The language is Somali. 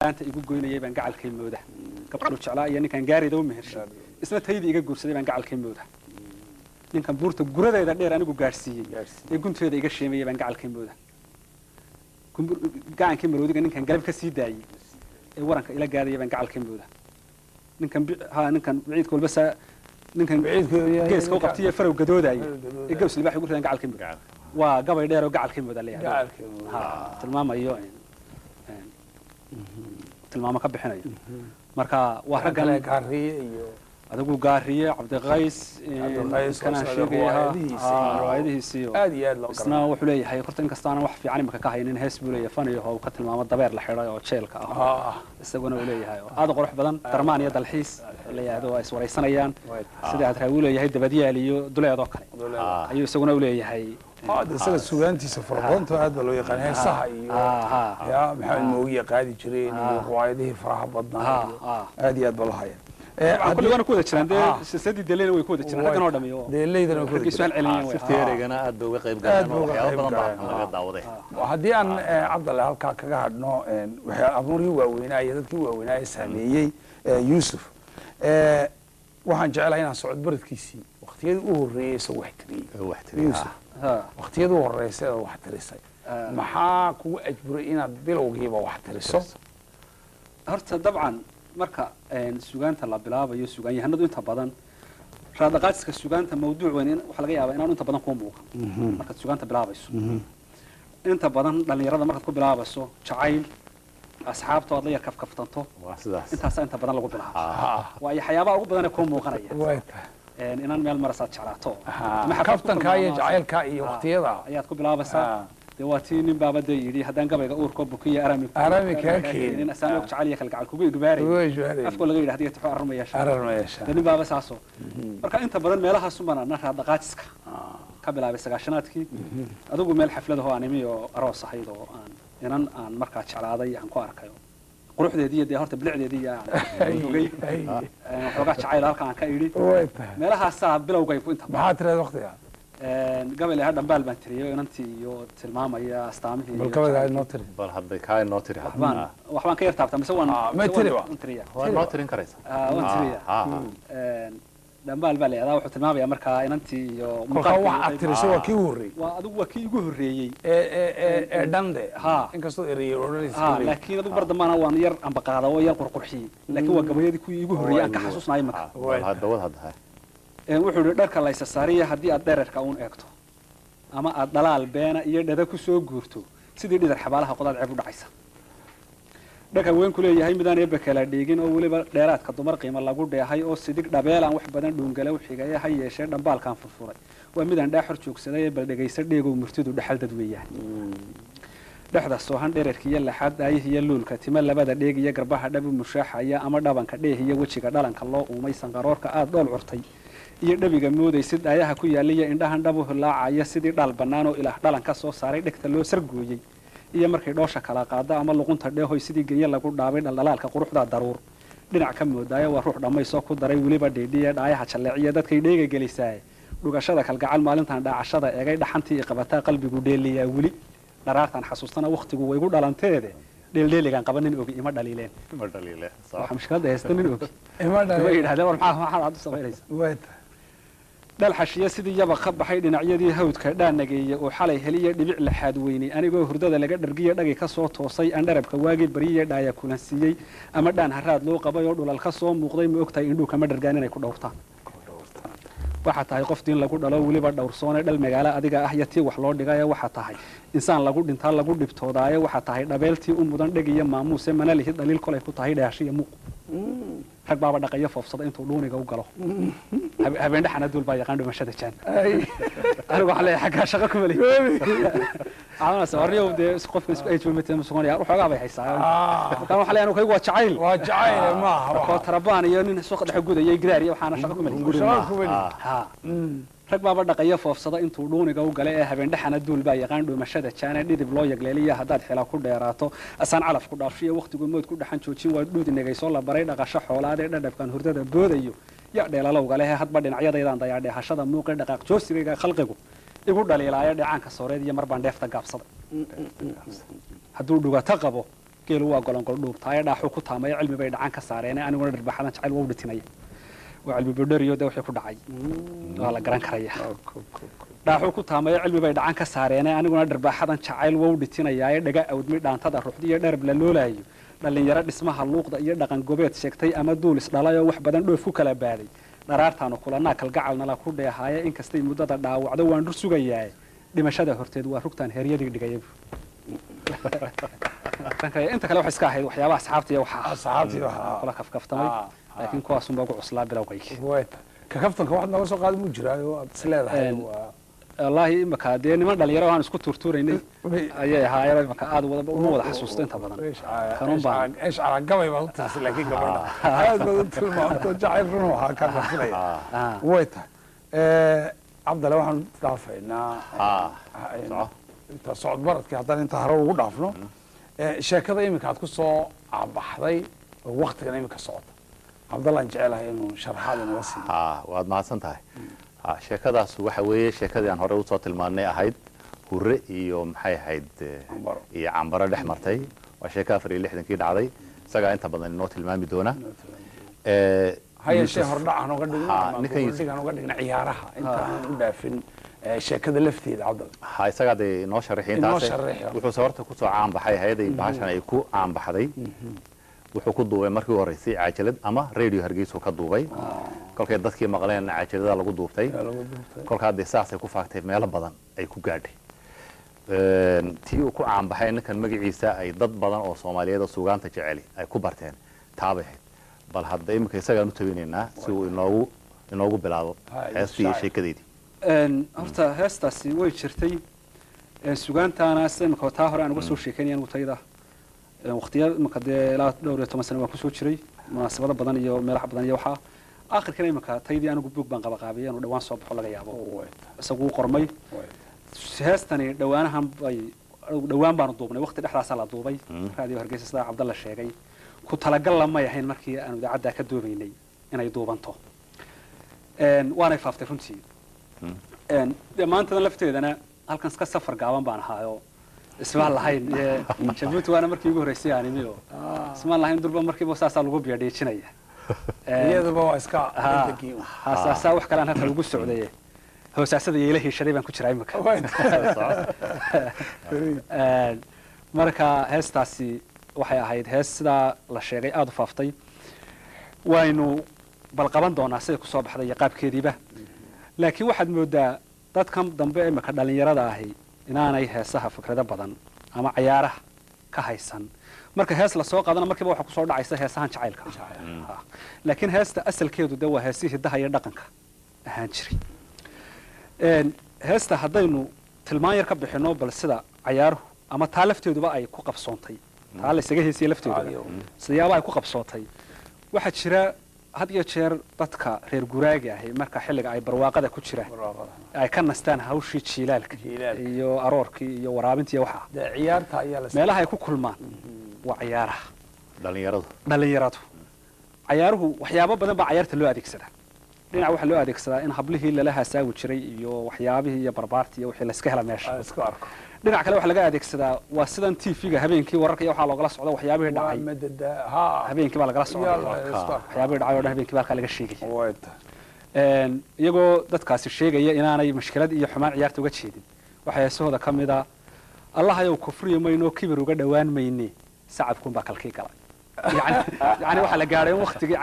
أنت يقول قوينا يبان قاع الكلمة وده قبل وشعلاء يعني كان جاري دوم مهرش اسمه تهيدي يقول قرص يبان قاع الكلمة وده إن كان بورت الجرة ده دير أنا جو جارسي يقول تهيدي يقول شيء يبان قاع الكلمة وده كم قاع الكلمة وده إن كان قلب كسيد داعي ورنك إلى جاري يبان قاع الكلمة وده إن كان بعيد كل بس إن كان بعيد جيس كوقف تيه فرق جدود داعي الجوس اللي بيحكي يقول قاع الكلمة وقبل دير وقاع الكلمة وده اللي قاع الكلمة ها تلمام أيوه تلمام كبحناي مركا وحرقنا قارية أدوكو قارية عبد الغيس كان شيء روايده سيو هذه لو اسنا وحلي هي قرت إن كستانا وح في علمك كهين إن هس بولي فني هو قتل ما الضبير لحيرة أو تشيلك استجونا ولي هاي هذا قروح بدن ترمان يد الحيس اللي هذا اسمه رئيس سنيان سيد هتقول هي الدبدية اللي دولة ذاك أيوة استجونا ولي هاي هذا سنة سوانتي سفرقونت هذا لو يقان هي صح يا محمد موية قاعد يجرين روايده فرح بدنا هذه بالله كل وانا كودا جيران دee sidii deelay way kooda jiraan halkan oo dhamiyo deelaydana kooda jiraan celiyeen way sifteerigana aad bay uga qayb galeen waxyaabo badan baa laga daawaday hadii aan Cabdalla halka kaga hadno waxa abuurii waaweynaa iyo dadkii waaweynaa saameeyay Yusuf waxaan jecelahay inaan socod baradkiisii waqtiyadii u horeeyay soo wax tiriyay waqtiyadii u horeysay wax tirisay maxaa kugu ajburay inaad bilowgiiba wax tiriso horta dabcan marka suugaanta la bilaabayo suugaan yahanadu inta badan raadaqaadka suugaanta mawduuc weyn waxa laga yaabaa inaan inta badan ku muuqan marka suugaanta bilaabayso inta badan dhalinyarada marka ku bilaabayso jacayl asxaabtooda la kafkaftanto inta badan lagu bilaabo waa waxyaabaha ugu badan ee ku muuqanaya inaan meel marasaad jeclaato ma kaftanka iyo jacaylka iyo waqtiyada ayaad ku bilaabaysaa دواتي نين بابا ديري هدان قبل أوركو بكية أرامي كاكين إن أسامك تعالي كل قال كوجي جباري أفكر لقي هدية تحو أرمي ياشا نين بابا ساسو مركا أنت بدل ميلها سمنا نحن دقاتك قبل أبي سجاشناتك أدوق ميل حفلة هو أنمي أروس صحيح ده إن مركا شعراضي عن كواركيو قروح دي هرت بلع دي يعني حرقات شعير هالكان كايري ميلها صعب بلا وقيف أنت بحاتر الوقت يعني قبل هذا بال بنتريو أنتي يو تلمام يا استعمل بالقبل هاي النوتري بالحد كاي النوتري وحبان كيف تعبت مسوون ما تريوا هو النوتري كريس دنبال بالي هذا وحط الماء مركا أنتي يو مقطع أكتر سوا كيوري وأدو وكي جهري دندة إنك صو ري لكن أدو برد ما أنا وانير أم بقى هذا ويا قرقرحي لكن هو قبل يدي كي جهري أنك حسوس نايم مكان هذا wuxuu dharka la isaariya hadii aad dheerarka uun eegto ama aad dalaal beena iyo dhada ku soo guurto sidii dhidar xabaalaha qodaad ceeb u dhacaysa dhaka weyn ku leeyahay midaan eebba kala dhigin oo waliba dheeraadka dumar qiimo lagu dheehay oo sidig dhabeel aan wax badan dhuungale u xigay hay yeeshee dhambaalkan furfuray waa midaan dhaaxor joogsaday bal dhageysa dheego murtidu dhaxal dad weeyaan dhaxda soohan dheerarkiya laxad ayhiya luulka tima labada dheeg iyo garbaha dhabu mushaaxaya ama dhabanka dheehiya wajiga dhalanka loo uumay sanqaroorka aad dhool curtay iyo dhabiga moodaysid ayaha ku yaaliya indhahan dhabu hulaacaya sidii dhal banaan oo ilaah dhalan ka soo saaray dhigta loo sargooyay iyo markay dhoosha kala qaada ama luqunta dheehoy sidii genya lagu dhaabay dhaldhalaalka quruxda daruur dhinac ka moodaya waa ruux dhamaysoo ku daray waliba dheedhiya dhaayaha jaleeciya dadkay dheega gelisay dhugashada kalgacal maalintan dhaacashada eegay dhaxantii qabataa qalbigu dheeliya wali dharaartan xasuustana waqtigu way igu dhalanteede dheeldheeligan qabanin ogi ima dhaliileen waxa mushkilada haystanin ogi ima dhaliileen war maxaa aad u sameeyaysaa dal xashiya sidii yaba ka baxay dhinacyadii hawdka dhaanageeyay oo xalay heliya dhibic la xaad weynay anigoo hurdada laga dhargiyo dhagi ka soo toosay aan dharabka waagi bariye dhaaya kulan siiyay ama dhaan haraad loo qabay oo dhulal ka soo muuqday ma ogtahay indhuu kama dhargaan inay ku dhowrtaan waxa tahay qof diin lagu dhalo waliba dhowrsoonay dhal magaalo adiga ah yatii wax loo dhigay waxa tahay insaan lagu dhintaa lagu dhibtoodaayo waxa tahay dhabeeltii u mudan dhagiyo maamuuse mana lihid dhaliil kolay ku tahay dhaashiya muuq rag baaba dhaqayo foofsada intuu dhuuniga u galo habeen dhaxana dul baa yaqaan dhumashada jaan anigu waxa leeyahay xagga shaqo kuma leeyahay ana sawiryo de qofka isku ay joomatay musuqaniya waxoogaa bay haysaa marka waxa leeyahay kaygu waa jacayl ma aha tarabaan iyo nin suuq dhex gudayay graar iyo waxaana shaqo kuma leeyahay rag baaba dhaqayo foofsada intuu dhuuniga u galay ee habeen dhaxana dul baa yaqaan dhumashada jaan dhidib loo yagleeliya hadaad xila ku dheeraato asaan calaf ku dhaafshiyo waqtigu mood ku dhaxan joojin waa dhuudi nagayso la baray dhaqasho xoolaad ee dhadhabkan hurdada boodayo ya dheelalowga leh hadba dhinacyadaydan dayaa dheehashada muuqay dhaqaaq joosiga khalqigu igu dhaliilaayo dhacaanka sooreed iyo mar baan dheefta gaabsaday hadduu dhugato qabo geelu waa golongol dhuubtaayo dhaaxuu ku taamaya cilmi bay dhacan ka saareen aniguna dharbaaxadan jacayl waa u dhitinaya waa cilmi bodhariyo de wixii ku dhacay waa la garan karaya dhaaxuu ku taamaya cilmi bay dhacan ka saareen aniguna dharbaaxadan jacayl waa u dhitinaya dhaga awdmi dhaantada ruuxdi iyo dharab la loolayo dhalinyaro dhismaha luuqda iyo dhaqan gobeed sheegtay ama duulis dhalayoo wax badan dhoof ku kala baaday dharaartaanu kulanaa kalgacalnala ku dheehaaye inkastay muddada dhaawacdo waan dhur sugayaa dhimashada horteed waa rugtaan heryadii dhigayay inta kale wax iska ahayd waxyaabaha asxaabta iyo waxa kula kafkaftamay laakiin kuwaas unbaa ugu cuslaa bilowgayga ka kaftanka waxaad nooga soo qaadi mu jiraayo aad is leedahay wallaahi imaka dee niman dhalinyaro aan isku turtuuraynay ayay ahaayeen imaka aad uma wada xasuusto inta badan kanun baan ايش على قبل ما قلت لكن قبل هذا قلت ما جعل روحها كان فيها ويتها عبد الله waxaan dhaafaynaa inta socod baradkii haddana inta hore ugu dhaafno sheekada imika aad ku soo baxday waqtigan imika socda cabdallah jecelahay inuu sharaxaad inaga siiyo waad mahadsan tahay sheekadaas waxa weeye sheekadii aan hore u soo tilmaanay ahayd hurre iyo maxay ahayd iyo cambaro dhex martay waa sheeka 64kii dhacday isagaa inta badan inoo tilmaami doona هاي الشيء هردع أنا قد قلنا عيارها أنت مدافن sheekada lafteeda cabdal ha isaga de noo sharaxin taas wuxuu sawarta ku soo caan baxay hay'aday baashan ay ku caan baxday wuxuu ku duubay markii horeysay caajalad ama radio Hargeysa ka duubay kolkay dadkii maqleen caajalada lagu duubtay kolka de saasay ku faagtay meelo badan ay ku gaadhay tii uu ku caan baxay ninkan magaciisa ay dad badan oo Soomaaliyeed suugaanta jecel ay ku barteen taabay bal hadda imika isaga u tabineynaa si uu inoogu bilaabo heestii sheekadeedii horta heestaasi way jirtay suugaantaana imika taa hore aan uga soo sheekeynayaan mutayda waqtiyada imika dee ilaa dhowr iyo 10 sano waan kusoo jiray munaasabado badan iyo meelaha badan iyo waxa aakhirkana imika taydii anigu buug baan qaabiyay inuu dhawaan soo baxo laga yaabo isagu qormay heestani dhawaanahan bay dhawaan baan duubnay waqti dhexdaas la duubay radio Hargeysa sida Cabdalla sheegay ku talagal lama yahayn markii aan idaacada ka doobaynay inay duubanto waana faaftay runtii maanta lafteedana halkan iska safar gaaban baan ahaayo isma lahayn Jabuuti waana markii ugu horeysay aan imiyo isma lahayn durba markii boosaasa lagu biyadheejinaya iyadaba waa iska intakii hasaasa wax kale aan halka ugu socday hoosaasada yeelahay sharay baan ku jiray imika marka heestaasi waxay ahayd hees sida la sheegay aad u faaftay waynu bal qaban doonaa sida ku soo baxday qaabkeediiba laakiin waxaad moodaa dadkan dambe ee maka dhalinyarada ahi inaanay heesaha fikrado badan ama ciyaaraha ka haysan marka hees la soo qaadana markiiba waxa ku soo dhacaysa heesahan jacaylka laakiin heesta asalkeedu de waa heesihii hidaha iyo dhaqanka ahaan jiray heesta haddaynu tilmaan yar ka bixino bal sida ciyaaruhu ama taa lafteeduba ay ku qabsoontay taa la isaga heesiyay lafteedu siyaabo ay ku qabsootay waxa jira had iyo jeer dadka reer guraaga ah marka xilliga ay barwaaqada ku jiraan ay ka nastaan hawshii jiilaalka iyo aroorkii iyo waraabintii waxa ciyaarta ayaa la meelaha ay ku kulmaan waa ciyaaraha dhalinyaradu ciyaaruhu waxyaabo badan baa ciyaarta loo adeegsadaa dhinaca waxa loo adeegsadaa in hablihii lala hasaawi jiray iyo waxyaabihii iyo barbaartii iyo wixii la iska hela meesha isku arko dhinaca kale waxa laga adeegsadaa waa sidan TV-ga habeenkii wararka iyo waxa looga socdo waxyaabihii dhacay habeenkii baa laga socdaa waxyaabihii dhacay oo habeenkii baa laga sheegay iyagoo dadkaasi sheegaya inaanay mushkilad iyo xumaan ciyaarta uga jeedin waxa heesahooda kamida Allah ayow kufriyo mayno kibir uga dhawaan mayne sacabkun baa kalkii galay yani waxa la gaaray waqtigii